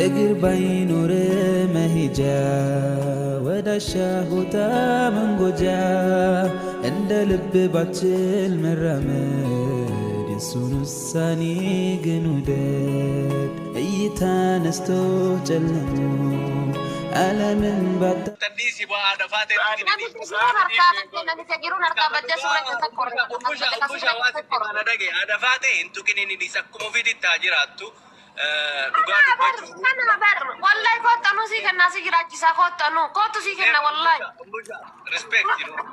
እግር ባይኖር መሄጃ ወዳሻ ቦታ መንጎጃ እንደ ልብ ባችል መራመድ የሱን ውሳኔ ግን ውደድ እይታ ነስቶ ጨልሞ ዓለምን ባታ تنيسي بقى انا فاتن انا فاتن انتو كنيني دي سكمو في دي تاجراتو والله كنت أنا سيك الناس يراجع كنت أنا كنت سيك أنا والله respect you know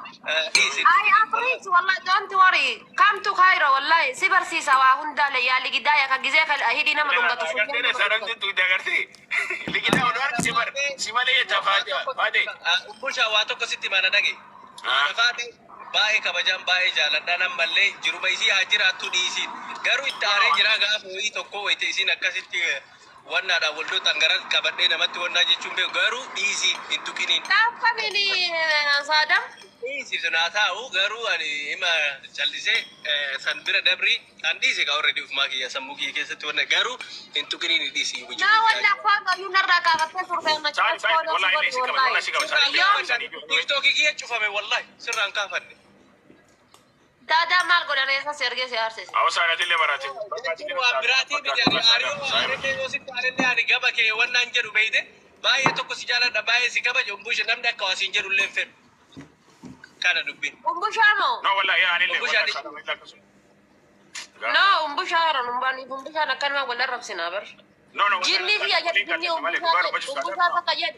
easy I agree والله don't worry come to Cairo والله سيبر سيسا وهندا ليالي قدايا كجزاك الأهيدي نمر دونغا تفوجنا سرنت تو دغرتي لكن اودار سيبر سيمالي تفاجا فادي بوشا واتو كسيتي ما ندغي فاتن باي كبجان باي جالدان ملي جروميسي هاجراتو ديسين غارو اتاره جرا غافوي توكو ويتيسين اكاسيتي وانا دا ولدو تنغران كبدي نمت وانا جيچومبه غارو ديسين انتو كينين تافني صادم easy sunatau غارو اني اما جلسه سنبر دبري انديسي ka already uf magi ya sambuki kesatu وانا غارو انتو كينين ديسي وجو لا ولا فاضي ينرا كاغا تسور بينا والله ليش كمان والله شيء كمان تيك توك كي تشوفها والله سران كافن دادا مال قول انا يسا سيرجي سيارسي او سانتي اللي مراتي وابراتي بيجاري اريو اريو وسيت اريو يعني غبا كي وانا انجرو بيده باي تو كسجالا دباي سيكبا جومبوش نمدا كواسينجرو لنفن كان دبين امبوشانو لا والله يعني اللي لا امبوشارو نمباني امبوشانا كان ما ولا رب سنابر نو نو جيني في اجل جيني امبوشانا كجد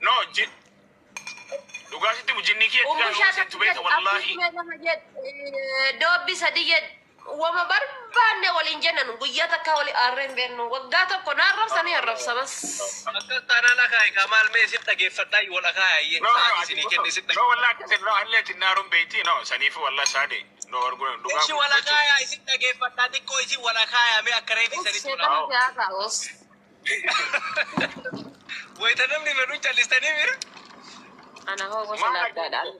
نو جين دوغاسي تبو جيني كي تبيت والله دوبي سديت وما بربان ولين جنن غياتا كولي ارن بينو وغاتا كنار سني الرف بس انا لا كاي كمال ميسي تجفتاي ولا كاي سني كدي ست نو والله كسر عليه النار بيتي نو سنيف والله سادي نو ارغون دوغا شي ولا كاي ست تجفتاي كويسي ولا كاي مي اكريني سني ويتنمني منو تشلستني مير انا هو وصلت دال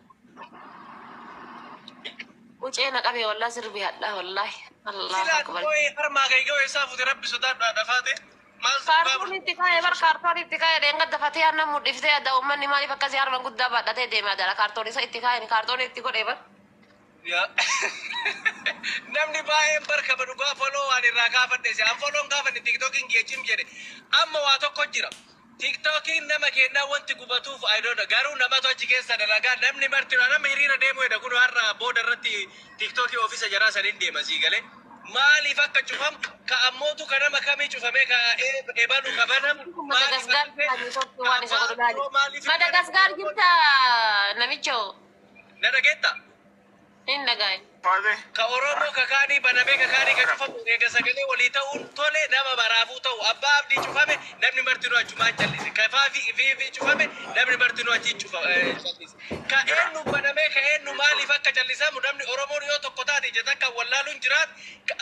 وجينا قبي والله سربي هدا والله الله اكبر كوي هرما كايغو يسافو ربي سودان دفاته كارتون اتكاي بر كارتون اتكاي دنگ دفتي انا مدفته ادا ومن مالي فكاس يار من قد بدته ديما دلا كارتون سا اتكاي كارتون اتكو ديبر يا نمني باي بركه بدو فولو اني راكا فدسي ام فولو غافن تيك توك انجي جيم جري اما واتو كجرا تيك توك انما كنا وانت غبطوف اي دون غارو نما تو جيكسا دلاغا نمني مرتنا انا ميرينا ديمو يدا كونو هر بودرتي تيك توك اوفيس جرا سرين ديما سيغله مالي فك چوفم كاموتو كنا مكامي چوفمه كا ايبانو كبنم مدغاسكار جبتا نميچو ندغيتا إن دغاي فادي كأورومو ككاني بنامي ككاني كشوفم نيجاسكلي وليتاون تولي نما برافو تو أباب دي شوفامي نبني مرتينو أجمع جالس كفافي في شوفامي نبني مرتينو أجي شوفا جالس كأنو بنامي كأنو مالي فك جالسا مدامني أورومو ريو تقطع دي جتاك ولا لونجرات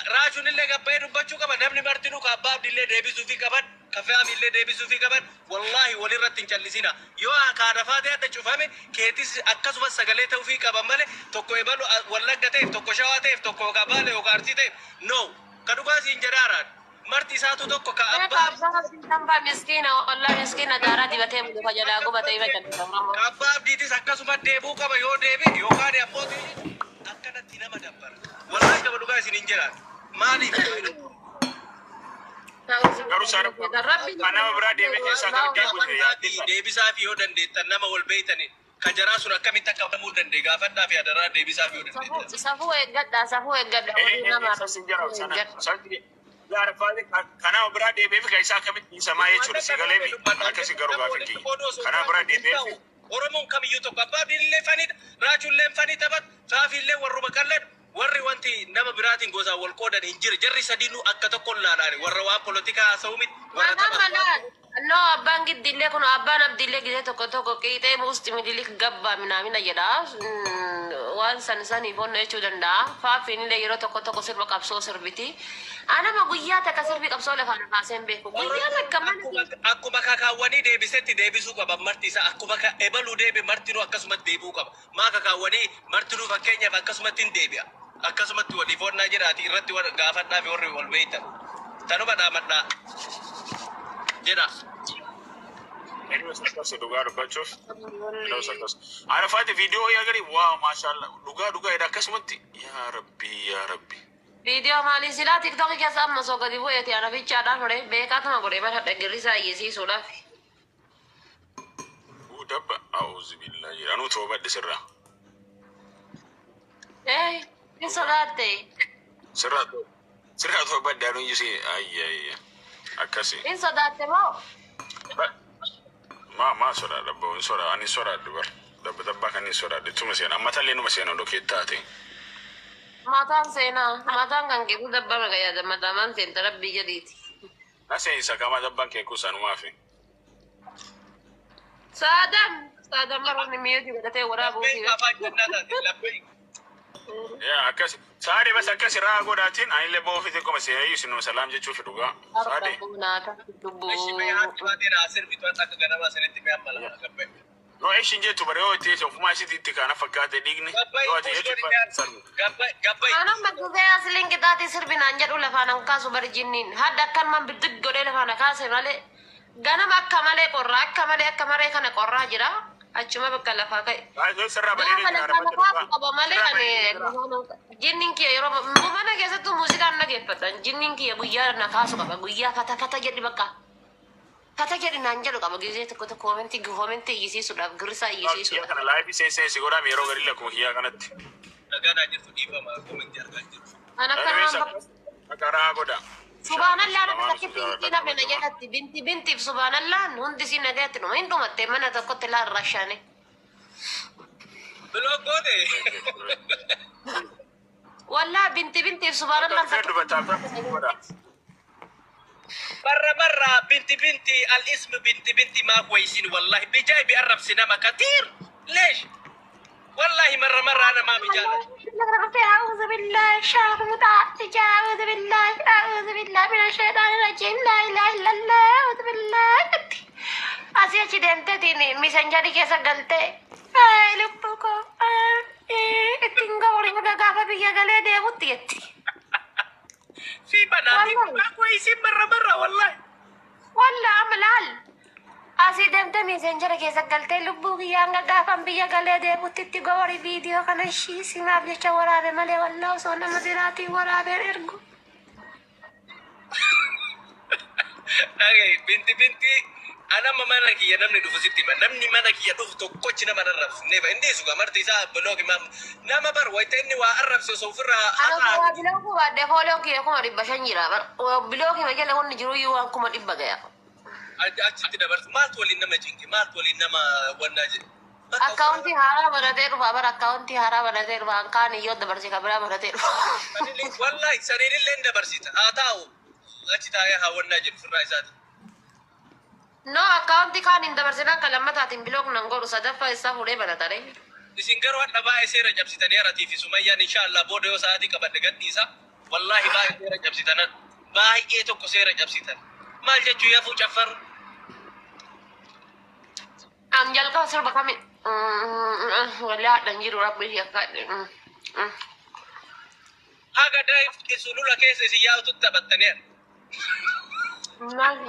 راجون اللي كبير بچو كمان نبني مرتينو كأباب دي اللي دبي سوفي كمان كفامي اللي دبي سوفي كمان والله ولي رتين جالسينا يو كارفاتي هذا شوفامي كيتيس أكاسو بس سجلة توفي كمان ماله تكو يبالو ولا قتة تكو شواتيف تكو كابالة وكارتيتيف نو كدوبا سينجرارات مرتي ساتو تكو كأبا تنبا مسكينة والله مسكينة داراتي بتهم فجلا أقو بتهم كأبا ديتي سكاسو ما ديبو كما يو ديبي يو كاري أبوتي أكنا تينا ما دبر والله كدوبا سينجرار مالي غارو سارب انا برادي بيتي ساكر ديبي سافي يو دندي تنما والبيتني كجرا سورة كم تك كم دندي غافنا في هذا ديبي سافي يو دندي سافو إجدا ودينا ما لا رفادي كنا برادي بيبي كيسا كم سماي شو سيغلي بي كسي غارو غافكي كنا برادي بيبي ورمون كم يوتو كباب اللي فنيد راجل اللي فنيد تبت فافي اللي وربا كلد warri wanti nama biratin gosa wal qodan hinjir jarri sadinu akka tokkon laadani warra waan politika sawmit warra no bangi dille kono abban abdille gide tokko kite mustimi dilik gabba minamina jeda wan sansani bonne chu danda fa fin le yero tokko sirba qabso sirbiti ana ma guyata ka sirbi qabso le fana fasen be ko guyata kaman akkuma kakawani deebisetti deebisu qaba martisa akkuma ka ebalu deebe martinu akkasumatti deebiu qaba ma kakawani martinu fakkeenyaaf akkasumatti deebi'a akkasumatti waliifonnaa jiraati irratti gaafadhaa fi warri wal beeytan tanuma dhaamadhaa Jeda. Ini sakas duga dubbachuf. Ini sakas. Arafat video ya gari wow mashallah. Duga ida kasmati. Ya Rabbi. Video mali sila TikTok ke sama so gadi wo yati ana bicha da hore be ka tama gore ba da girisa yesi so da. Dabba a'udhu billahi. Anu toba da sirra. Ni sodate. Sirra toba da anu yisi ayya. Akasi. Ni sodate mo. Ma sora dabba sora ani sora dabba kan ni sora de tuma sen amma talle no masena do ketate. Matan kan ke ku dabba ga ya da mataman sen tarabbi jaditi. Asa isa kama dabba ke kusan mafi. Sadam baru ni miyo juga tete wara bu ki. Ya akasi sare bas akasi rago datin ay le bo fite ko masena yusin no salam je chufi duga. Sare. Shi mai hatu ba dai na asir bitwa ta ga na ba sai tibe amma la gabbe. No ai shinje to bare o te so kuma shi titika na fakate digni. O te yetu Gabbe. Ana magde asling kita ti sirbi nanjar ula fanan kasu bar jinnin. Hadda kan man bidig gode la fana kase male. Ganam akka male kana qorra jira. Achuma bakka lafa kai. Ay sarra bare ni na male ane jinnin ki yero mo mana kesa tu musika na gefatan jinnin ki guyya na kasu ka guyya kata jadi bakka. Kata jadi nanjar ka magize to komenti yisi sudah gersa yisi Ya sudah. kana live se sigura mi ro garilla ko hiya kanat. Daga na ji su difa ma komenti arga ji. Anak kan Akara goda. Subhanallah na takiti na benajati binti subhanallah hundi sinagati no indu matte mana to kotela rashane. Belum gode. Walla binti subhanallah Fedu batata goda. مرة بنتي الاسم بنتي ما كويسين والله بجاي بيقرب سينما كتير ليش؟ والله مرة أنا ما بجاي أعوذ بالله شهر متعدد أعوذ بالله من الشيطان الرجيم لا إله إلا الله أعوذ بالله أسي أشدنتني مسنجري كيسا قلتي أي لبكو إتنقى ورينك قافة بيا قلي ديبوتيتي في بنات ما كويسين مرة والله عملال أسي دمتني مسنجري كيسا قلتي لبو قيانك قافة بيا قلي ديبوتيتي قوري فيديو كان الشي سيما بيشا ورابي مالي والله صونا مديناتي ورابي إرقو بنتي أنا ما مناكي يا نمني دفوسيتي ما نمني مناكي يا دف تكوتش نما نرفس نبا إندي سوكا مرتي سا بلوغي ما نما بر ويتني وأرب سوفرا أنا بلوغي وعده فولوكي يكون ربا شنجرا بلوغي مجال هون نجرو يوان كما ربا جاء أجي تدبر ما تولي نما جينكي ما تولي نما وناجي أكاونتي هارا برادير بابر أكاونتي هارا برادير بانكان يود برسي كبرا برادير والله سنين اللي دبر سيتا أتاو أجي تايا هوناجي في الرئيسات no أكاونتي كان إن دبرسنا كلمة تاتين بلوغ نانغور صدفة إسا فوري براداري isin garuu hadha baay'ee seera cabsitanii haratii fi sumayyaan inshaallah booda yoo sa'aatii qabadde gadhiisa wallaahi baay'ee seera cabsitanan baay'ee tokko seera cabsitan maal jechuu yafuu caffaru Anjal kau serba kami wala dan jiru rabbi ya kak haga dai sulula keessa isin yaa'utu taphattaniir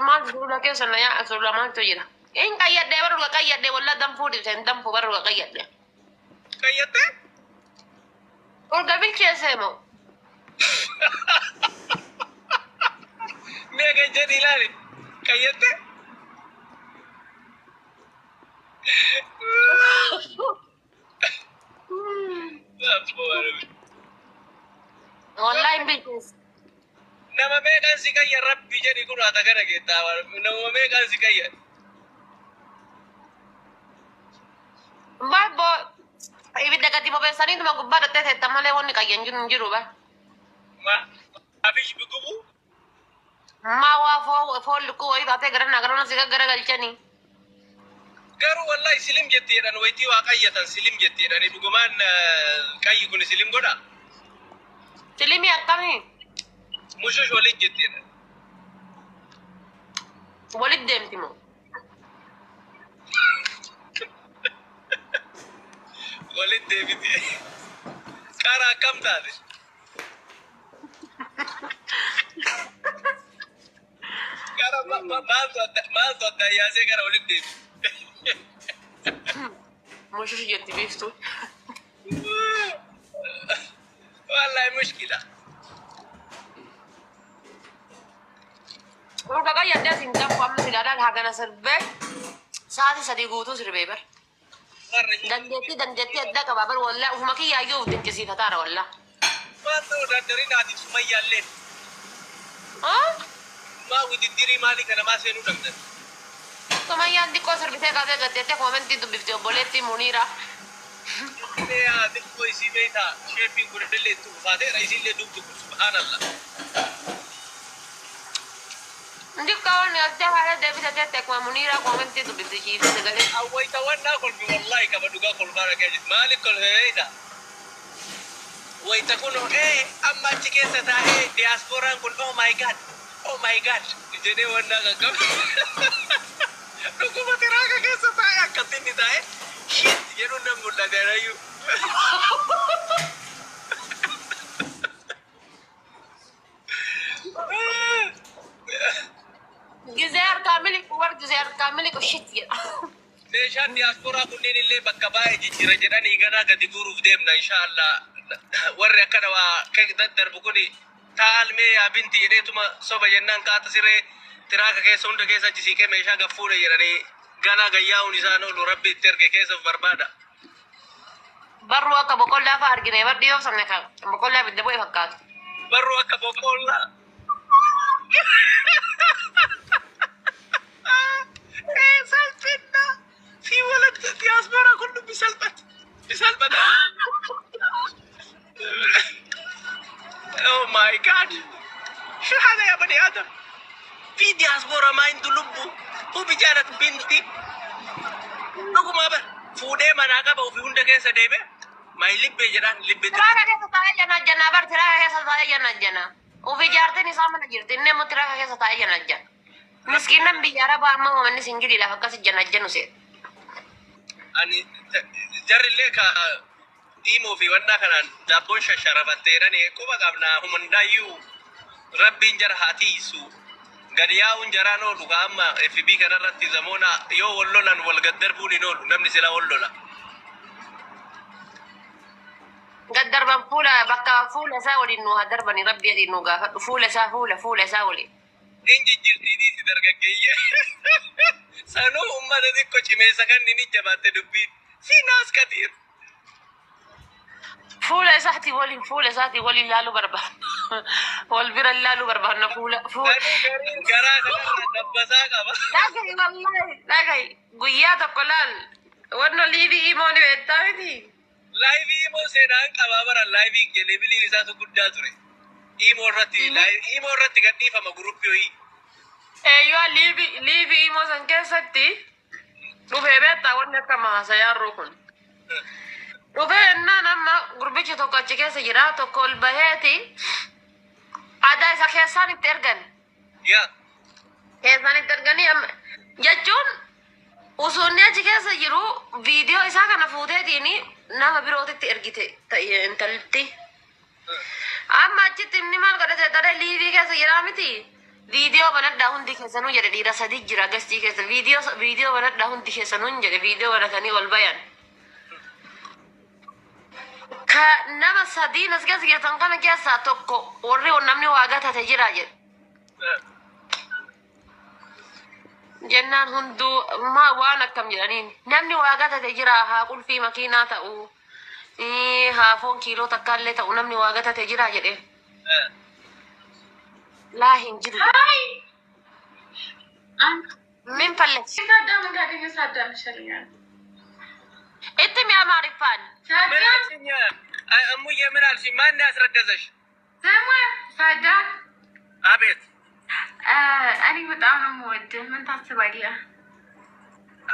mal dulu ke sana ya asura mal tu jira in kayat de baru kayat de wala dampu di sen dampu baru kayat de kayyatte Orga bilcheesemo. mee kan jedhi ilaali kayyatte Online bilchees. nama meeqan si kayya rabbi jedhi kun ata kana geettaa nama meeqan si kayya Babo ibidda gadi bobeessanii dhuma gubbaa dhattee teetta malee wanni qayyan jiru hin jiru ba. ma abish bigubu Maa waa foon lukkuu wayii taatee gara nagarona si gaggaragalchanii. garuu wallahi silim jettiidhan waytii waa qayyatan silim jettiidhani dhugumaan qayyi kun silim godha Silimii akkamii mushush walin jettiidhan walit deemti moo? walin deebiti karaa akkam taate maal to'adda yaasee gara walitti deebi. مش جدي بيفتو. والله مشكلة. Kalau ya dia singkap kamu tidak ada harga serbe. Saat sadiqutu serbeber. Dan jeti ada kabar wala umaki ya yo din kesi fatara wala. Matu dan dari nanti Sumayya len. Ah? Ma widi diri mali kana ma senu damdan. Sumayya di ko serbe ka ga tete comment tu bifte boleti munira. Ne ya di ko isi beta shaping gurdele tu fade raisi le dub subhanallah. Ndi kawan ya dia ada David tete ko munira comment tu bifte ki segale. Awai tawanna kol bi wallahi ka baduga kol bara ga malik kol heida. Wai takuno amma cike sa ta diaspora kun oh my god jene wanda ga gam. Nuku matiraga ke sa ta akatin ni dai. Shit yenu namul la darayu. Gizair kamili ko shit ya. Meeshaan diaspora kunneen illee bakka baay'ee jijjiira jedhanii ganaa gadi guuruuf deemna inshaallah. Warri akkana waa kan daddarbu kuni taalmee yaa binti jedheetuma soba jennaan kaata siree tiraaka keessa hunda keessa jisiiqee meeshaa gaffuudha jedhanii ganaa gayyaa'uun isaan oolu rabbi itti erge keessaf barbaada. Barru akka boqqollaa fa'aa argine bar dhiyoo sabne kan boqqollaa bidda bu'e fakkaatu. Barru akka boqqollaa. Salphina fi walakka diaspora kullu bisalphat. Oh my god. شو هذا يا بني آدم؟ في دياسبورا ما عنده لبو هو بجانك بنتي نقول ما بر فودي ما ناقبه وفي هندا كيسة ديبه ما يلبي جران لبي Tiraaka keessa taa'ee jana jana bar tiraaka keessa taa'ee jana jana. Ufi jaarteen isaa mana jirti inni immoo tiraaka keessa taa'ee jana jana. Miskiinan biyyaara baama uummanni singiliidhaaf akkas jana janu seet. ani jarrillee ka dhiimoo fi wannaa kanaan daabboon shasharafatteedhani quba qabnaa humandaayyuu rabbiin jara haa tiisu gad yaa'uun jaraan oolu ka amma FB kanarratti zamoona yoo wal lolan wal gaddarbuun hin oolu namni sila wal lola. Gaddarban fuula bakka fuula isaa waliin nu haa darbani rabbi adiin nu gaafadhu fuula isaa waliin. Injijjiirtii si dargaggeeyye. Sanuu ummata xiqqoo cimeessa kan inni jabaatte dubbiin si naas katiir. Fuula isaati waliin laaluu barbaada. Wal bira laaluu barbaadna fuula. Gariin garaa kanarraa dabbasaa qaba. Dhagahi wallahi dhagahi guyyaa tokko laal wanno liibii imoon beektaa miti. Laayivii imoo seenaan qabaa bara laayivii jedhee biliin isaatu guddaa ture. Imoo irratti gadhiifama guruppii ho'i. Eeyyoo liibii imo san keessatti dhufee beektaa wanni akka maasayaarruu kun. Dhufee ennaan amma gurbichi tokko achi keessa jira tokko ol baheeti aadaa isa keessaan itti ergan. Yaa. Keessaan itti erganii jechuun usuunni achi keessa jiru viidiyoo isaa kana fuuteetiin nama birootitti ergite intallitti. Amma achitti inni maal godhate daree liivii keessa jira miti. Viidiyoo banadhaa hundi keessanuu jedhe dhiira sadii jira gastii keessa viidiyoo banadhaa hundi keessanuu jedhe viidiyoo banatanii ol bayan. Ka nama sadii as keessa jirtan kana keessaa tokko warri namni waa gatate jira jedhe. Jennaan hunduu waan akkam jedhaniin namni waa gatate jira haa qulfii makiinaa ta'uu haa foon kiiloo takkaallee ta'u namni waa gatate jira jedhe. Laa hin jiru. Min falletti. Itti mi'a maariffaan. Ammuyyee ምን አልሽኝ? ማን ያስረገዘሽ? ሳዳ አቤት። እኔ በጣም ነው የምወድህ። ምን ታስባለህ?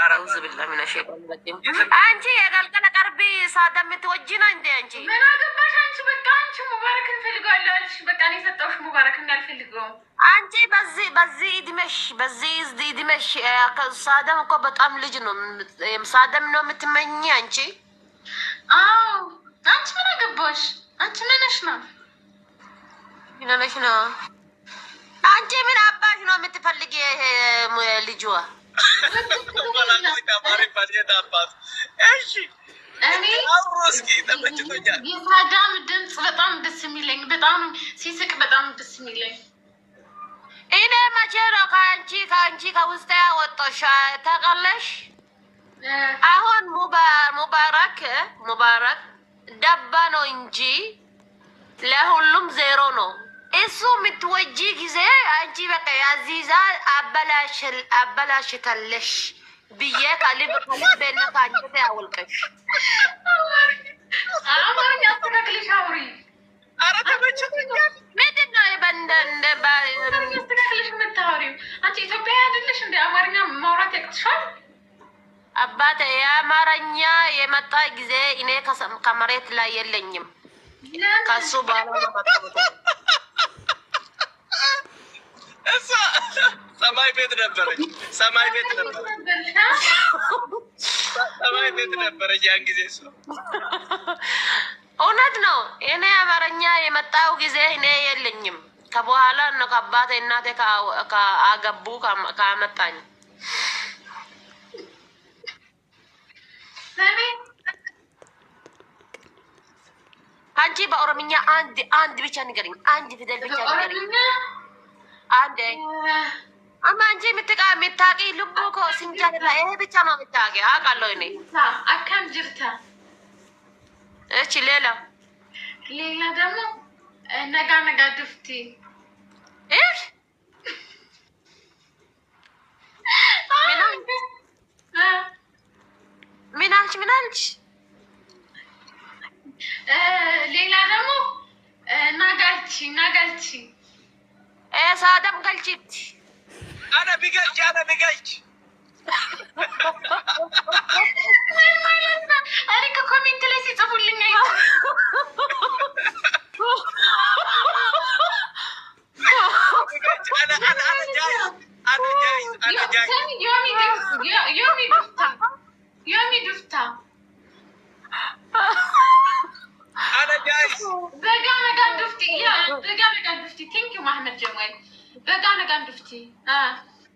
አውዝ ቢላ ምን ሸይጣን ረጂም። አንቺ የገልገለ ቀርቢ ሳዳ የምትወጂ ነው እንዴ አንቺ? ምን አገባሽ አንቺ? በቃ አንቺ ሙባረክን ፈልጋለሁ አልሽ። በቃ እኔ ሰጠሁሽ ሙባረክ እንዳልፈልገው። አንቺ በዚህ እድሜሽ ሳዳም እኮ በጣም ልጅ ነው። ሳዳም ነው የምትመኝ አንቺ? አዎ አንቺ ምን አገባሽ? አንቺ ምን ነሽ ነው? ምን ነሽ ነው? አንቺ ምን አባሽ ነው የምትፈልጊ? ልጅዋ የሳዳም ድምፅ በጣም ደስ የሚለኝ በጣም ሲስቅ በጣም ደስ የሚለኝ እኔ መቼ ነው ከአንቺ ከውስጥ ያወጣሽ ታውቃለሽ? አሁን ሙባረክ ደባ ነው እንጂ ለሁሉም ዜሮ ነው። እሱ የምትወጂ ጊዜ አንቺ በቃ ያዚዛ አበላሽታለሽ ብዬ ከልብ በና ከአንቺ ያወልቀሽ አማርኛ አስተካክለሽ አውሪ። ኧረ ተመችቶኛል። ምንድን ነው አስተካክለሽ የምታወሪው? አንቺ ኢትዮጵያ አይደለሽ እንደ አማርኛ ማውራት ያቅትሻል? አባቴ የአማርኛ የመጣ ጊዜ እኔ ከመሬት ላይ የለኝም። ከሱ ሰማይ ቤት ነበረች። ሰማይ ቤት ነበረች ያን ጊዜ እሱ እውነት ነው። እኔ አማርኛ የመጣው ጊዜ እኔ የለኝም። ከበኋላ ነው ከአባቴ እናቴ አገቡ ካመጣኝ። አንቺ በኦሮምኛ አንድ ብቻ ንገሪኝ። አንድ ፊደል ብቻ ንገሪኝ። አንዴ አንቺ የምታውቂ ልቡ እኮ ሲንጃላ ይሄ ብቻ ነው የምታውቂ። አውቃለሁ እኔ አካም ጅርታ። እቺ ሌላ ደግሞ ነጋ ድፍቲ ምን አልሽ? ሌላ ደግሞ ናጋልቺ ሳደም ገልቺት አነ ቢገልጭ እኔ ከኮሜንት ላይ ሲጽፉልኝ ዮሚ ዱፍታ በጋ ነጋን ዱፍቲ ቴንኪው ማህመድ ጀማል በጋ ነጋን ዱፍቲ